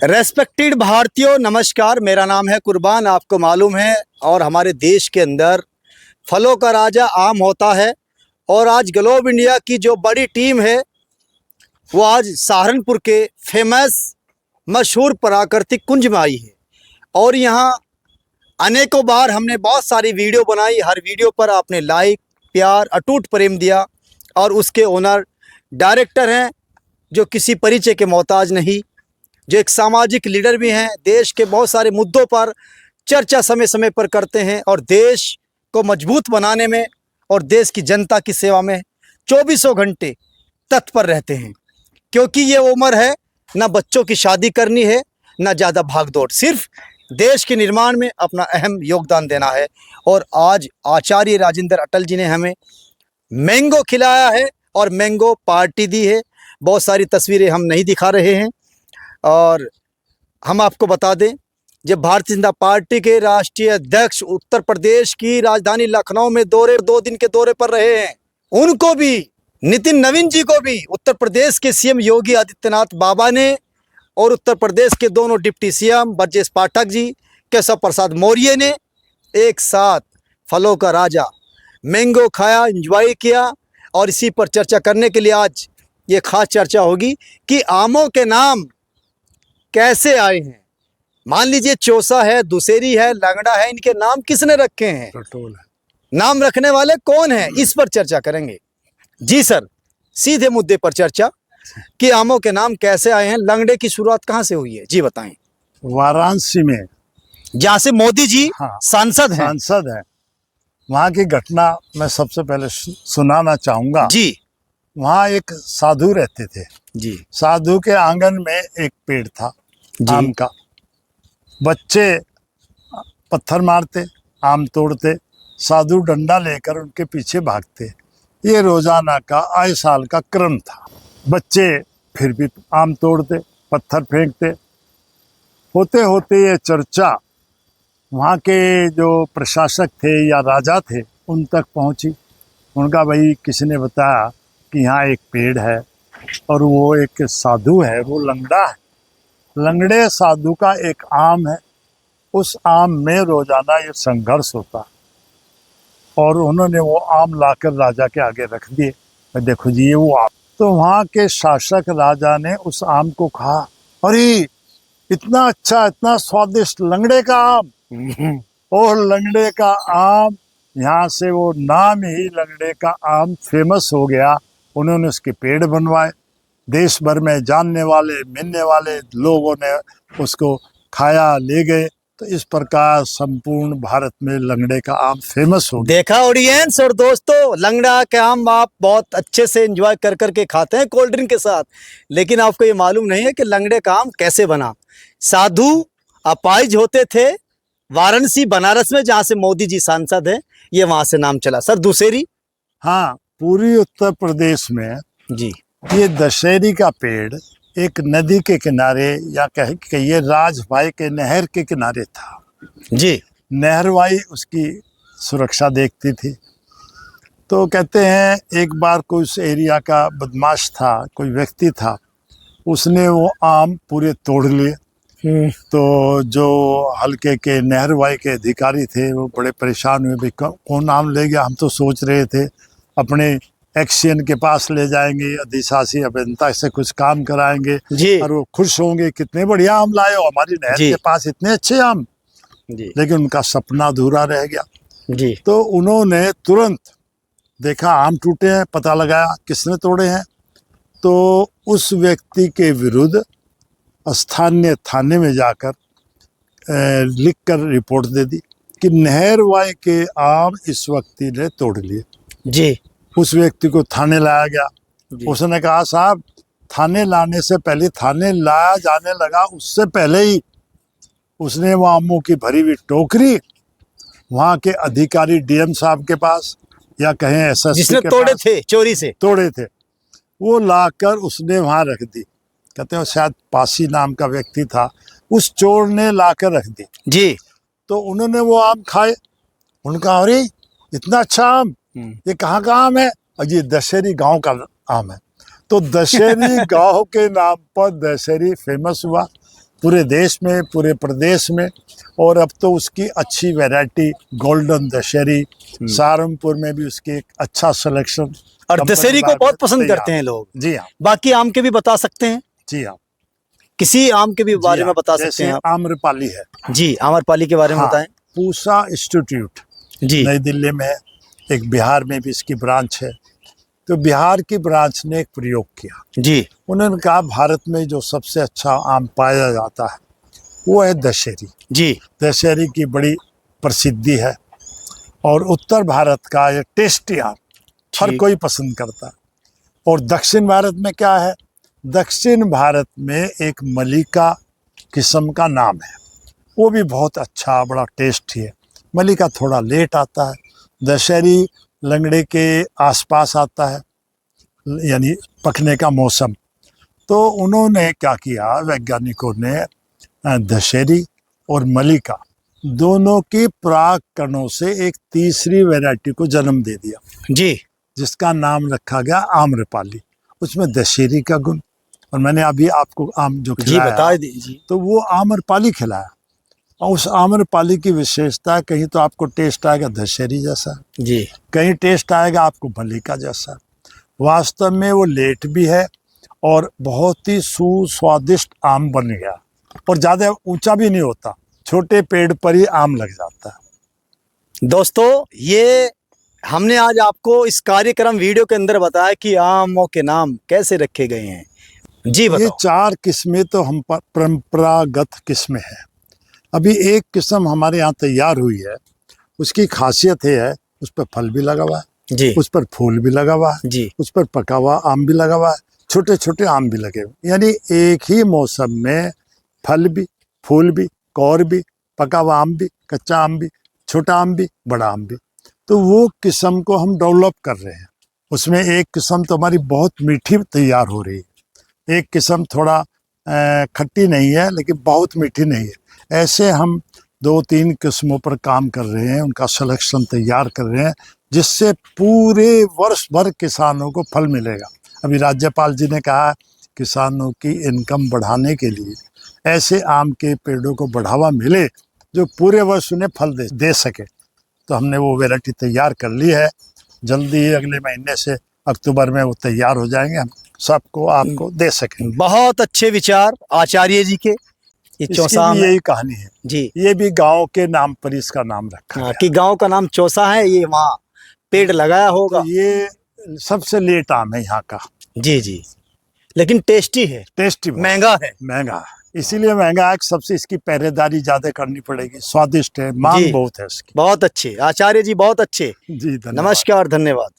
Respected भारतीयों, नमस्कार। मेरा नाम है कुर्बान, आपको मालूम है। और हमारे देश के अंदर फलों का राजा आम होता है। और आज ग्लोब इंडिया की जो बड़ी टीम है वो आज सहारनपुर के फेमस मशहूर प्राकृतिक कुंज में आई है। और यहाँ अनेकों बार हमने बहुत सारी वीडियो बनाई। हर वीडियो पर आपने लाइक, प्यार, अटूट प्रेम दिया। और उसके ओनर डायरेक्टर हैं जो किसी परिचय के मोहताज नहीं, जो एक सामाजिक लीडर भी हैं। देश के बहुत सारे मुद्दों पर चर्चा समय समय पर करते हैं और देश को मजबूत बनाने में और देश की जनता की सेवा में 24 घंटे तत्पर रहते हैं। क्योंकि ये उम्र है ना बच्चों की शादी करनी है, ना ज़्यादा भागदौड़, सिर्फ देश के निर्माण में अपना अहम योगदान देना है। और आज आचार्य राजेंद्र अटल जी ने हमें मैंगो खिलाया है और मैंगो पार्टी दी है। बहुत सारी तस्वीरें हम नहीं दिखा रहे हैं। और हम आपको बता दें, जब भारतीय जनता पार्टी के राष्ट्रीय अध्यक्ष उत्तर प्रदेश की राजधानी लखनऊ में 2 दिन के दौरे पर रहे हैं, उनको भी, नितिन नवीन जी को भी उत्तर प्रदेश के सीएम योगी आदित्यनाथ बाबा ने और उत्तर प्रदेश के दोनों डिप्टी सीएम ब्रजेश पाठक जी, केशव प्रसाद मौर्य ने एक साथ फलों का राजा मैंगो खाया, एंजॉय किया। और इसी पर चर्चा करने के लिए आज ये खास चर्चा होगी कि आमों के नाम कैसे आए हैं। मान लीजिए चौसा है, दुसेरी है, लंगड़ा है, इनके नाम किसने रखे हैं, नाम रखने वाले कौन है, इस पर चर्चा करेंगे। जी सर, सीधे मुद्दे पर चर्चा कि आमों के नाम कैसे आए हैं। लंगड़े की शुरुआत कहाँ से हुई है, जी बताएं। वाराणसी में, जहाँ से मोदी जी सांसद है, वहाँ की घटना मैं सबसे पहले सुनाना चाहूंगा जी। वहाँ एक साधु रहते थे जी। साधु के आंगन में एक पेड़ था आम का। बच्चे पत्थर मारते, आम तोड़ते, साधु डंडा लेकर उनके पीछे भागते। ये रोजाना का, आए साल का क्रम था। बच्चे फिर भी आम तोड़ते, पत्थर फेंकते। होते होते ये चर्चा वहाँ के जो प्रशासक थे या राजा थे उन तक पहुँची। उनका भाई किसी ने बताया कि यहाँ एक पेड़ है और वो एक साधु है, वो लंगड़ा है। लंगड़े साधु का एक आम है, उस आम में रोजाना ये संघर्ष होता। और उन्होंने वो आम लाकर राजा के आगे रख दिए, देखो जी ये वो आम। तो वहाँ के शासक राजा ने उस आम को कहा, अरे इतना अच्छा, इतना स्वादिष्ट लंगड़े का आम। और लंगड़े का आम, यहाँ से वो नाम ही लंगड़े का आम फेमस हो गया। उन्होंने उसके पेड़ बनवाए, देश भर में जानने वाले, मिलने वाले लोगों ने उसको खाया, ले गए। तो इस प्रकार संपूर्ण भारत में लंगड़े का आम फेमस हो गया। देखा ऑडियंस और दोस्तों, लंगड़ा के आम आप बहुत अच्छे से एंजॉय कर करके खाते हैं कोल्ड ड्रिंक के साथ, लेकिन आपको ये मालूम नहीं है कि लंगड़े का आम कैसे बना। साधु अपाहिज होते थे वाराणसी, बनारस में, जहाँ से मोदी जी सांसद हैं, ये वहां से नाम चला। सर दुसेरी? हाँ, पूरी उत्तर प्रदेश में जी ये दशहरी का पेड़ एक नदी के किनारे, या कहिए राजभाई के नहर के किनारे था जी। नहरवाई उसकी सुरक्षा देखती थी। तो कहते हैं एक बार कोई उस एरिया का बदमाश था, कोई व्यक्ति था, उसने वो आम पूरे तोड़ लिए। तो जो हल्के के नहरवाई के अधिकारी थे वो बड़े परेशान हुए, भाई कौन आम ले गया। हम तो सोच रहे थे अपने एक्सियन के पास ले जाएंगे, अधिशासी अभियंता से कुछ काम कराएंगे और वो खुश होंगे, कितने बढ़िया आम लाए हो, हमारी नहर के पास इतने अच्छे आम जी। लेकिन उनका सपना अधूरा रह गया जी। तो उन्होंने तुरंत देखा आम टूटे हैं, पता लगाया किसने तोड़े हैं। तो उस व्यक्ति के विरुद्ध स्थानीय थाने में जाकर लिखकर रिपोर्ट दे दी कि नहरवाई के आम इस व्यक्ति ने तोड़ लिए जी। उस व्यक्ति को थाने लाया गया। उसने कहा, साहब थाने लाने से पहले, थाने लाया जाने लगा उससे पहले ही उसने वो आमों की भरी हुई टोकरी वहाँ के अधिकारी डीएम साहब के पास, या कहें एसएसपी के तोड़े थे, चोरी से तोड़े थे, वो लाकर उसने वहाँ रख दी। कहते हैं शायद पासी नाम का व्यक्ति था, उस चोर ने लाकर रख दी जी। तो उन्होंने वो आम खाए। उनका, अरे इतना अच्छा आम, ये कहाँ का आम है? और ये दशहरी गांव का आम है। तो दशहरी गांव के नाम पर दशहरी फेमस हुआ। पूरे देश में, पूरे प्रदेश में। और अब तो उसकी अच्छी वैरायटी गोल्डन दशहरी, सहारनपुर में भी उसकी एक अच्छा सिलेक्शन। और दशहरी को बहुत पसंद करते हैं लोग। जी हाँ, बाकी आम के भी बता सकते हैं? जी हाँ, किसी आम के भी बारे में बता सकते जैसे हैं आप? आम्रपाली है। जी, आम्रपाली के बारे में हाँ, बताएं। पूसा इंस्टीट्यूट जी नई दिल्ली में है, एक बिहार में भी इसकी ब्रांच है। तो बिहार की ब्रांच ने एक प्रयोग किया। जी उन्होंने कहा भारत में जो सबसे अच्छा आम पाया जाता है वो है दशहरी। जी दशहरी की बड़ी प्रसिद्धि है और उत्तर भारत का ये टेस्टी आम हर ठीक। कोई पसंद करता है। और दक्षिण भारत में क्या है, दक्षिण भारत में एक मलिका किस्म का नाम है, वो भी बहुत अच्छा, बड़ा टेस्टी है। मलिका थोड़ा लेट आता है, दशहरी लंगड़े के आसपास आता है, यानी पकने का मौसम। तो उन्होंने क्या किया, वैज्ञानिकों ने दशहरी और मलिका दोनों की पराग कणों से एक तीसरी वैरायटी को जन्म दे दिया, जी जिसका नाम रखा गया आम्रपाली। उसमें दशहरी का गुण, और मैंने अभी आपको आम जो जी खिलाया बता दीजिए। तो वो आम्रपाली खिलाया। और उस आम्रपाली की विशेषता, कहीं तो आपको टेस्ट आएगा दशहरी जैसा, जी कहीं टेस्ट आएगा आपको मलिका जैसा। वास्तव में वो लेट भी है और बहुत ही सुस्वादिष्ट आम बन गया, और ज़्यादा ऊंचा भी नहीं होता, छोटे पेड़ पर ही आम लग जाता है। दोस्तों, ये हमने आज आपको इस कार्यक्रम वीडियो के अंदर बताया कि आमों के नाम कैसे रखे गए हैं। जी ये बताओ। 4 किस्में तो हम परंपरागत किस्में हैं। अभी एक किस्म हमारे यहाँ तैयार हुई है, उसकी खासियत ये है उस पर फल भी लगा हुआ है, जी उस पर फूल भी लगा हुआ है, जी उस पर पका हुआ आम भी लगा हुआ है, छोटे छोटे आम भी लगे हुए, यानी एक ही मौसम में फल भी, फूल भी, कौर भी, पका हुआ आम भी, कच्चा आम भी, छोटा आम भी, बड़ा आम भी। तो वो किस्म को हम डेवलप कर रहे हैं। उसमें एक किस्म तो हमारी बहुत मीठी तैयार हो रही है, एक किस्म थोड़ा खट्टी नहीं है लेकिन बहुत मीठी नहीं है। ऐसे हम 2-3 किस्मों पर काम कर रहे हैं, उनका सिलेक्शन तैयार कर रहे हैं, जिससे पूरे वर्ष भर किसानों को फल मिलेगा। अभी राज्यपाल जी ने कहा किसानों की इनकम बढ़ाने के लिए ऐसे आम के पेड़ों को बढ़ावा मिले जो पूरे वर्ष उन्हें फल दे सके। तो हमने वो वैरायटी तैयार कर ली है, जल्दी ही अगले महीने से अक्टूबर में वो तैयार हो जाएंगे, हम सबको आपको दे सकेंगे। बहुत अच्छे विचार आचार्य जी के। ये इसकी चौसा आम भी है। यही कहानी है। जी ये भी गांव के नाम पर इसका नाम रखा हाँ, गया। कि गांव का नाम चौसा है, ये वहाँ पेड़ लगाया होगा। तो ये सबसे लेट आम है यहाँ का। जी जी, लेकिन टेस्टी है, टेस्टी, महंगा है। महंगा है, इसीलिए महंगा है। सबसे इसकी पहरेदारी ज्यादा करनी पड़ेगी। स्वादिष्ट है, जी। मांग बहुत है इसकी। बहुत अच्छे आचार्य जी, बहुत अच्छे। जी धन्यवाद। नमस्कार, धन्यवाद।